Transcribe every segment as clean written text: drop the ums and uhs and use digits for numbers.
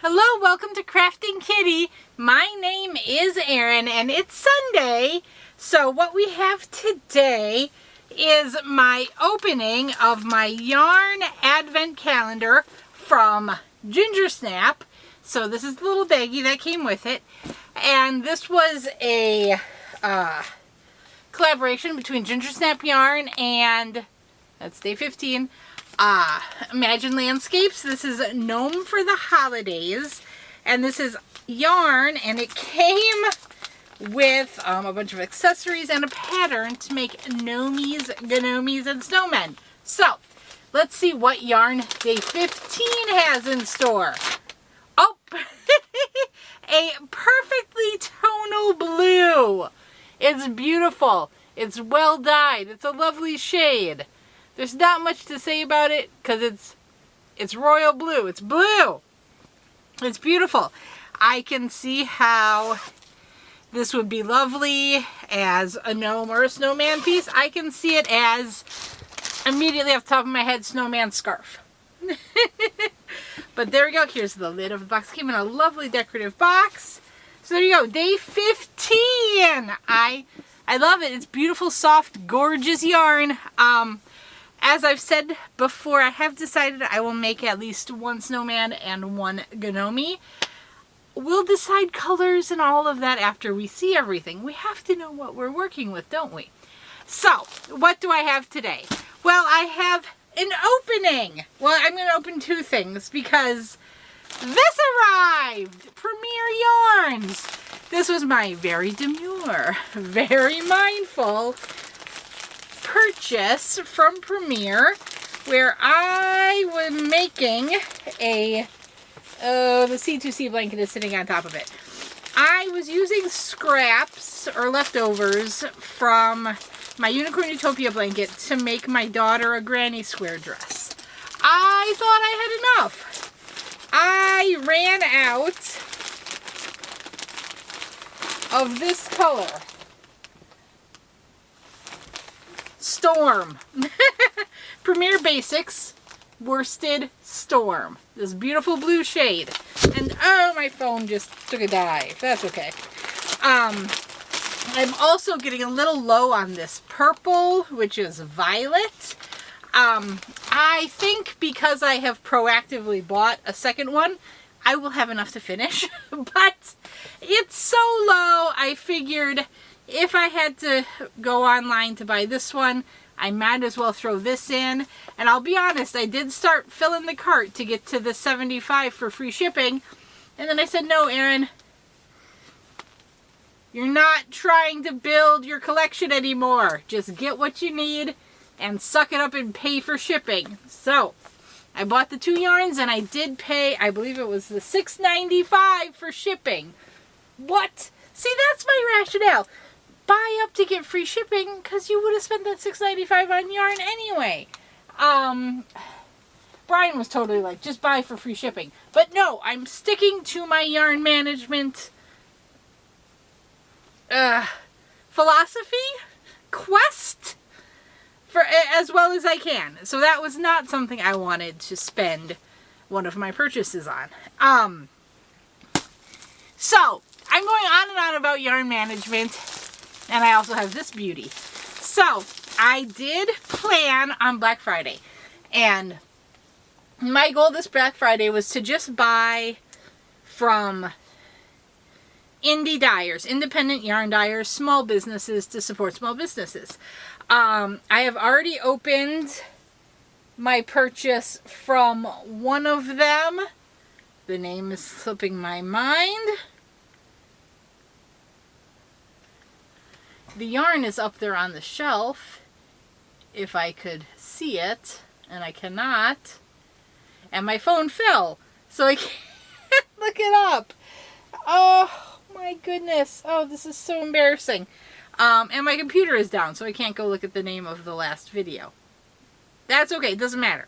Hello, welcome to Krafting Kitty. My name is Erin and it's Sunday. So what we have today is my opening of my yarn advent calendar from Ginger Snap. So this is the little baggie that came with it. And this was a collaboration between Ginger Snap Yarn and, that's day 15, Imagine Landscapes. This is Gnome for the Holidays, and this is yarn, and it came with a bunch of accessories and a pattern to make gnomies, and snowmen. So let's see what yarn day 15 has in store. Oh, a perfectly tonal blue. It's beautiful. It's well dyed. It's a lovely shade. There's not much to say about it because it's royal blue. It's blue. It's beautiful. I can see how this would be lovely as a gnome or a snowman piece. I can see it as, immediately off the top of my head, snowman scarf. But there we go. Here's the lid of the box. It came in a lovely decorative box. So there you go. Day 15. I love it. It's beautiful, soft, gorgeous yarn. As I've said before, I have decided I will make at least one snowman and one gnome. We'll decide colors and all of that after we see everything. We have to know what we're working with, don't we? So, what do I have today? Well, I have an opening. Well, I'm going to open two things because this arrived! Premier Yarns! This was my very demure, very mindful purchase from Premier, where I was making a, the C2C blanket is sitting on top of it. I was using scraps or leftovers from my Unicorn Utopia blanket to make my daughter a granny square dress. I thought I had enough. I ran out of this color. Storm. Premier Basics Worsted Storm. This beautiful blue shade. And oh, my phone just took a dive. That's okay. I'm also getting a little low on this purple, which is violet. I think because I have proactively bought a second one, I will have enough to finish. But it's so low, I figured if I had to go online to buy this one, I might as well throw this in. And I'll be honest, I did start filling the cart to get to the $75 for free shipping. And then I said, no, Erin, you're not trying to build your collection anymore. Just get what you need and suck it up and pay for shipping. So I bought the two yarns and I did pay, I believe it was the $6.95 for shipping. What? See, that's my rationale. Buy up to get free shipping because you would have spent that $6.95 on yarn anyway. Brian was totally like, just buy for free shipping. But no, I'm sticking to my yarn management philosophy, quest, for as well as I can. So that was not something I wanted to spend one of my purchases on. So I'm going on and on about yarn management. And I also have this beauty. So, I did plan on Black Friday. And my goal this Black Friday was to just buy from indie dyers, independent yarn dyers, small businesses to support small businesses. I have already opened my purchase from one of them. The name is slipping my mind. The yarn is up there on the shelf, if I could see it, and I cannot. And my phone fell, so I can't look it up. Oh, my goodness. Oh, this is so embarrassing. And my computer is down, so I can't go look at the name of the last video. That's okay, it doesn't matter.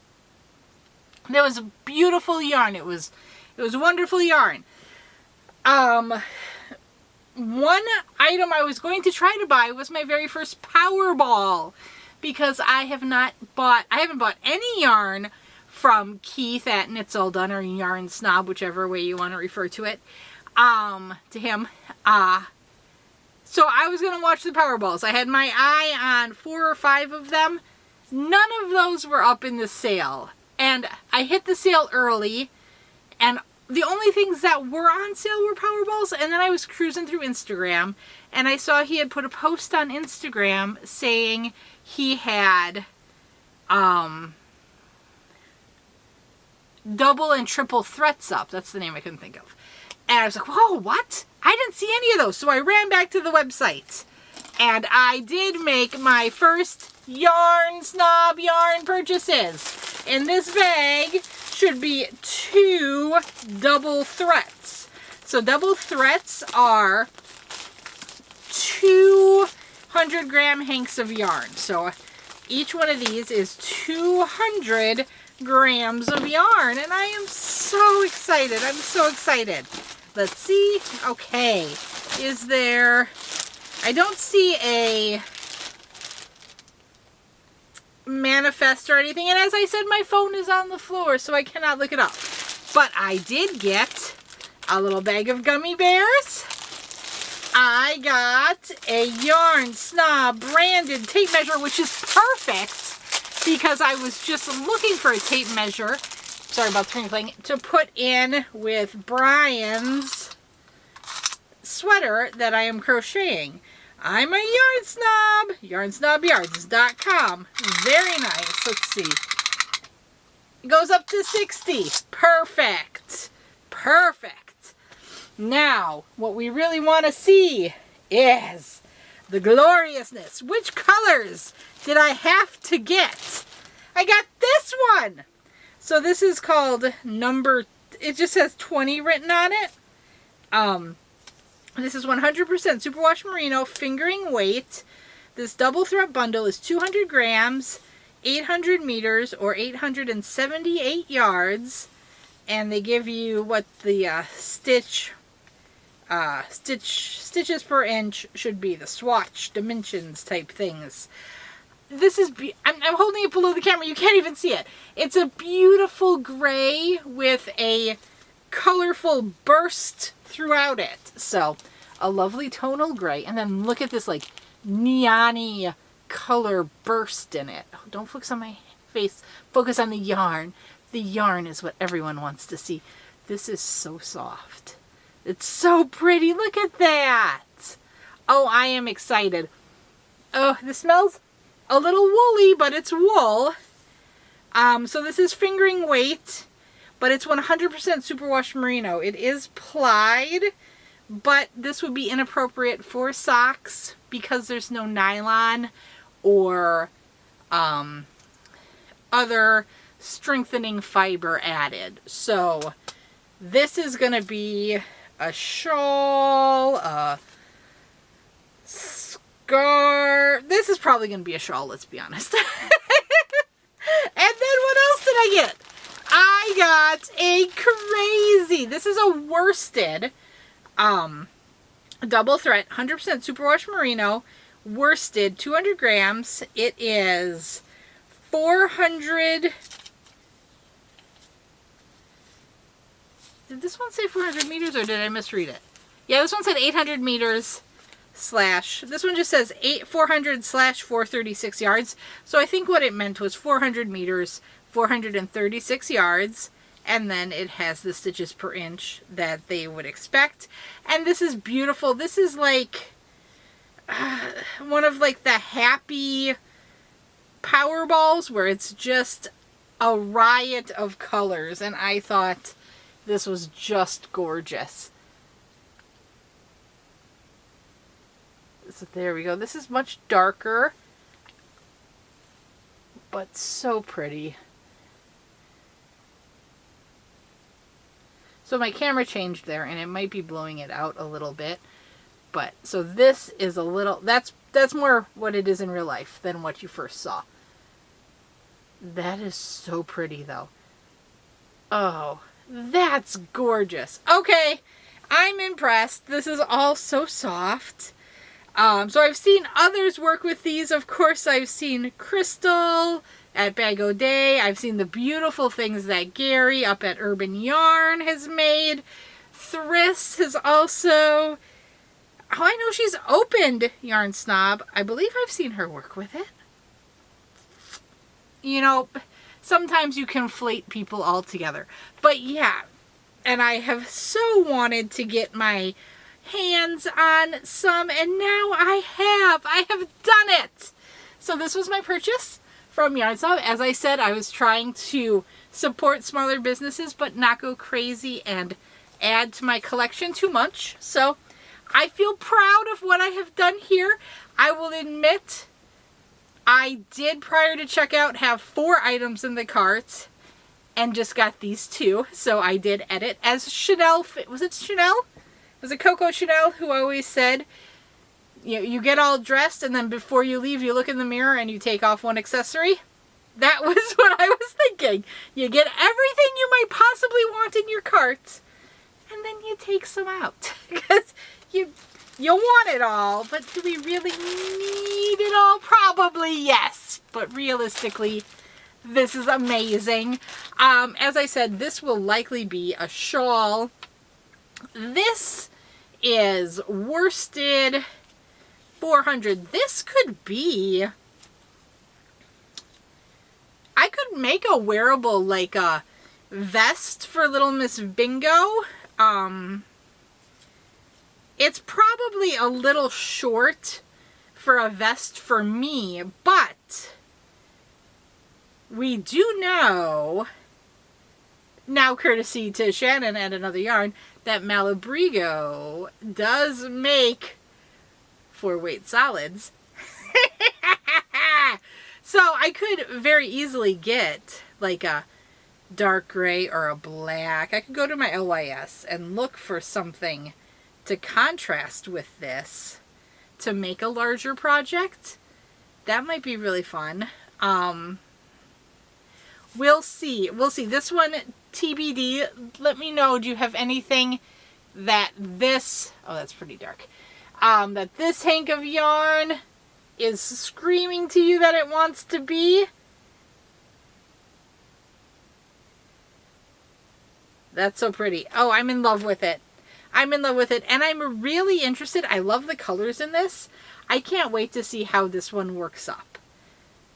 There was a beautiful yarn. It was wonderful yarn. One item I was going to try to buy was my very first Powerball, because I haven't bought any yarn from Keith at Knits All Done or Yarn Snob, whichever way you want to refer to it, to him. So I was going to watch the Powerballs. I had my eye on 4 or 5 of them. None of those were up in the sale. And I hit the sale early, and the only things that were on sale were Powerballs. And then I was cruising through Instagram, and I saw he had put a post on Instagram saying he had double and triple threats up. That's the name I couldn't think of. And I was like, whoa, what? I didn't see any of those. So I ran back to the website, and I did make my first Yarn Snob Yarn purchases. In this bag should be 2 double threats. So double threats are 200-gram hanks of yarn. So each one of these is 200 grams of yarn, and I am so excited. I'm so excited. Let's see. Okay, is there... I don't see a manifest or anything, and as I said, my phone is on the floor, so I cannot look it up. But I did get a little bag of gummy bears. I got a Yarn Snob branded tape measure, which is perfect because I was just looking for a tape measure, sorry about sprinkling, to put in with Brian's sweater that I am crocheting. I'm a Yarn Snob, yarnsnobyarns.com. Very nice. Let's see. It goes up to 60. Perfect. Perfect. Now, what we really want to see is the gloriousness. Which colors did I have to get? I got this one. So this is called number, it just says 20 written on it. This is 100% superwash merino fingering weight. This double thread bundle is 200 grams, 800 meters, or 878 yards. And they give you what the stitches per inch should be, the swatch dimensions type things. This is, I'm holding it below the camera, you can't even see it. It's a beautiful gray with a colorful burst throughout it. So, a lovely tonal gray. And then look at this like neon-y color burst in it. Oh, don't focus on my face. Focus on the yarn. The yarn is what everyone wants to see. This is so soft. It's so pretty. Look at that. Oh, I am excited. Oh, this smells a little woolly, but it's wool. So this is fingering weight, but it's 100% superwash merino. It is plied, but this would be inappropriate for socks because there's no nylon or other strengthening fiber added. So this is going to be a shawl, a scarf. This is probably going to be a shawl, let's be honest. And then what else did I get? I got a crazy, this is a worsted double thread, 100% superwash merino, worsted, 200 grams. It is 400. Did this one say 400 meters or did I misread it? Yeah, this one said 800 meters slash, this one just says 400 slash 436 yards. So I think what it meant was 400 meters, 436 yards. And then it has the stitches per inch that they would expect. And this is beautiful. This is like one of like the happy power balls where it's just a riot of colors. And I thought this was just gorgeous. So there we go. This is much darker, but so pretty. So my camera changed there, and it might be blowing it out a little bit. But, so this is a little, that's more what it is in real life than what you first saw. That is so pretty, though. Oh, that's gorgeous. Okay, I'm impressed. This is all so soft. So I've seen others work with these. Of course, I've seen Crystal at Bag O' Day. I've seen the beautiful things that Gary up at Urban Yarn has made. Thriss has also... Oh, I know she's opened Yarn Snob. I believe I've seen her work with it. You know, sometimes you conflate people all together. But yeah, and I have so wanted to get my hands on some, and now I have done it. So this was my purchase from Yarn Snob. As I said, I was trying to support smaller businesses, but not go crazy and add to my collection too much. So I feel proud of what I have done here. I will admit, I did, prior to checkout, have 4 items in the cart and just got these 2. So I did edit, as Chanel, was it Chanel? Was it Coco Chanel who always said, you know, you get all dressed and then before you leave you look in the mirror and you take off one accessory? That was what I was thinking. You get everything you might possibly want in your cart and then you take some out. Because you'll want it all, but do we really need it all? Probably yes, but realistically, this is amazing. As I said, this will likely be a shawl. This is worsted 400. This could be... I could make a wearable, like a vest for Little Miss Bingo. It's probably a little short for a vest for me, but we do know, now courtesy to Shannon and Another Yarn, that Malabrigo does make 4-weight solids. So I could very easily get like a dark gray or a black. I could go to my LYS and look for something to contrast with this to make a larger project. That might be really fun. We'll see. We'll see. This one, TBD. Let me know, do you have anything that this... Oh, that's pretty dark. That this hank of yarn is screaming to you that it wants to be? That's so pretty. Oh, I'm in love with it. I'm in love with it, and I'm really interested. I love the colors in this. I can't wait to see how this one works up.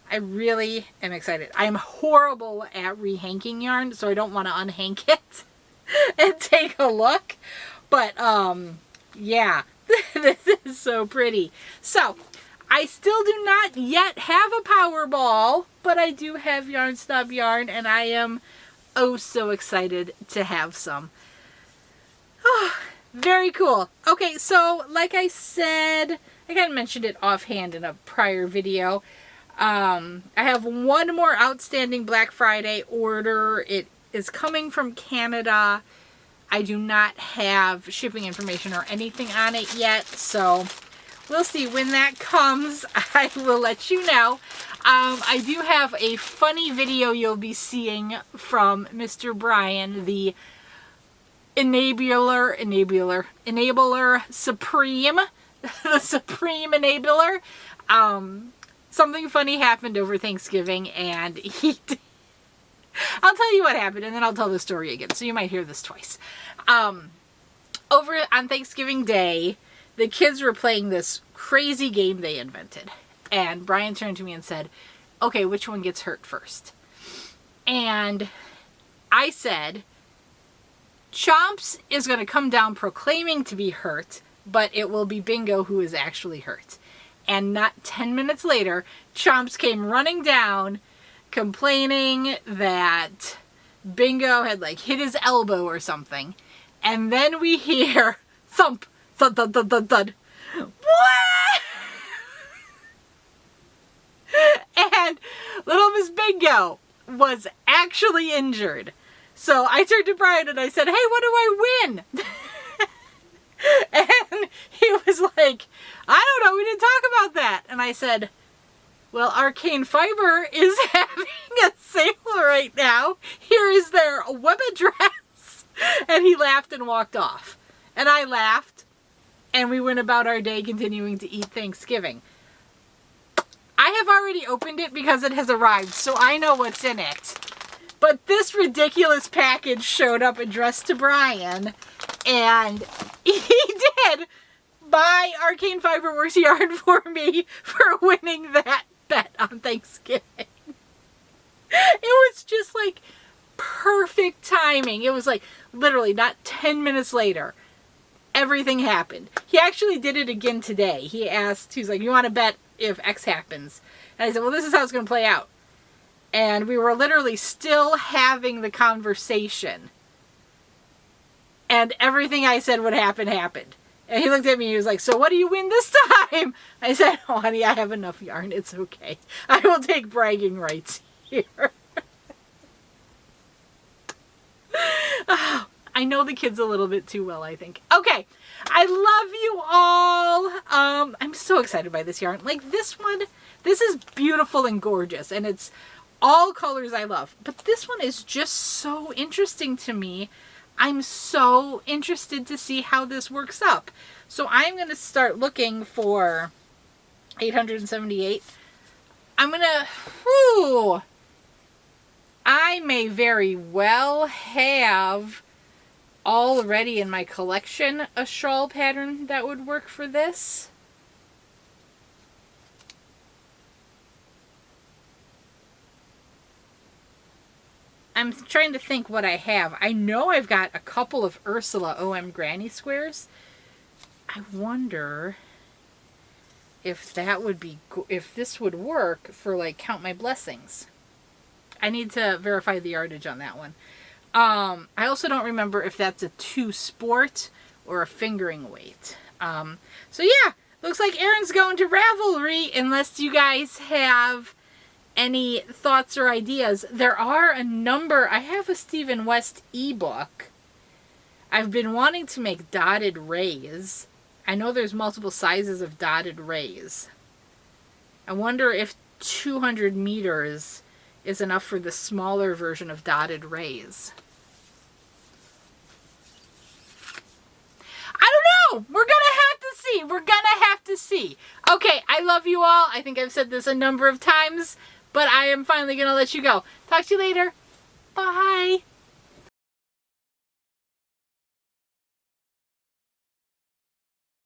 I really am excited. I'm horrible at rehanking yarn, so I don't want to unhank it and take a look. But, yeah, this is so pretty. So, I still do not yet have a Powerball, but I do have Yarn Snob Yarn, and I am oh so excited to have some. Oh, very cool. Okay, so like I said, I kind of mentioned it offhand in a prior video. I have one more outstanding Black Friday order. It is coming from Canada. I do not have shipping information or anything on it yet, so we'll see when that comes. I will let you know. I do have a funny video you'll be seeing from Mr. Brian, the enabler supreme, the supreme enabler. Something funny happened over Thanksgiving, and I'll tell you what happened, and then I'll tell the story again, so you might hear this twice. Over on Thanksgiving Day, the kids were playing this crazy game they invented, and Brian turned to me and said, okay, which one gets hurt first? And I said, Chomps is going to come down proclaiming to be hurt, but it will be Bingo who is actually hurt. And not 10 minutes later, Chomps came running down complaining that Bingo had like hit his elbow or something. And then we hear thump, thud, thud, thud, thud, thud. What? And Little Miss Bingo was actually injured. So I turned to Brian and I said, hey, what do I win? And he was like, I don't know, we didn't talk about that. And I said, well, Arcane Fiber is having a sale right now. Here is their web address. And he laughed and walked off. And I laughed. And we went about our day continuing to eat Thanksgiving. I have already opened it because it has arrived, so I know what's in it. But this ridiculous package showed up addressed to Brian, and he did buy Arcane Fiberworks yarn for me for winning that bet on Thanksgiving. It was just like perfect timing. It was like literally not 10 minutes later, everything happened. He actually did it again today. He asked, he's like, you want to bet if X happens? And I said, well, this is how it's going to play out. And we were literally still having the conversation. And everything I said would happen, happened. And he looked at me and he was like, so what do you win this time? I said, oh, honey, I have enough yarn. It's okay. I will take bragging rights here. Oh, I know the kids a little bit too well, I think. Okay. I love you all. I'm so excited by this yarn. Like this one, this is beautiful and gorgeous. And it's all colors I love. But this one is just so interesting to me. I'm so interested to see how this works up. So I'm going to start looking for 878. I'm going to, I may very well have already in my collection a shawl pattern that would work for this. I'm trying to think what I have. I know I've got a couple of Ursula OM Granny squares. I wonder if that would be, if this would work for like Count My Blessings. I need to verify the yardage on that one. I also don't remember if that's a 2 sport or a fingering weight. So yeah, looks like Erin's going to Ravelry unless you guys have any thoughts or ideas. There are a number. I have a Stephen West ebook. I've been wanting to make dotted rays. I know there's multiple sizes of dotted rays. I wonder if 200 meters is enough for the smaller version of dotted rays. I don't know. We're gonna have to see. We're gonna have to see. Okay, I love you all. I think I've said this a number of times, but I am finally gonna let you go. Talk to you later. Bye.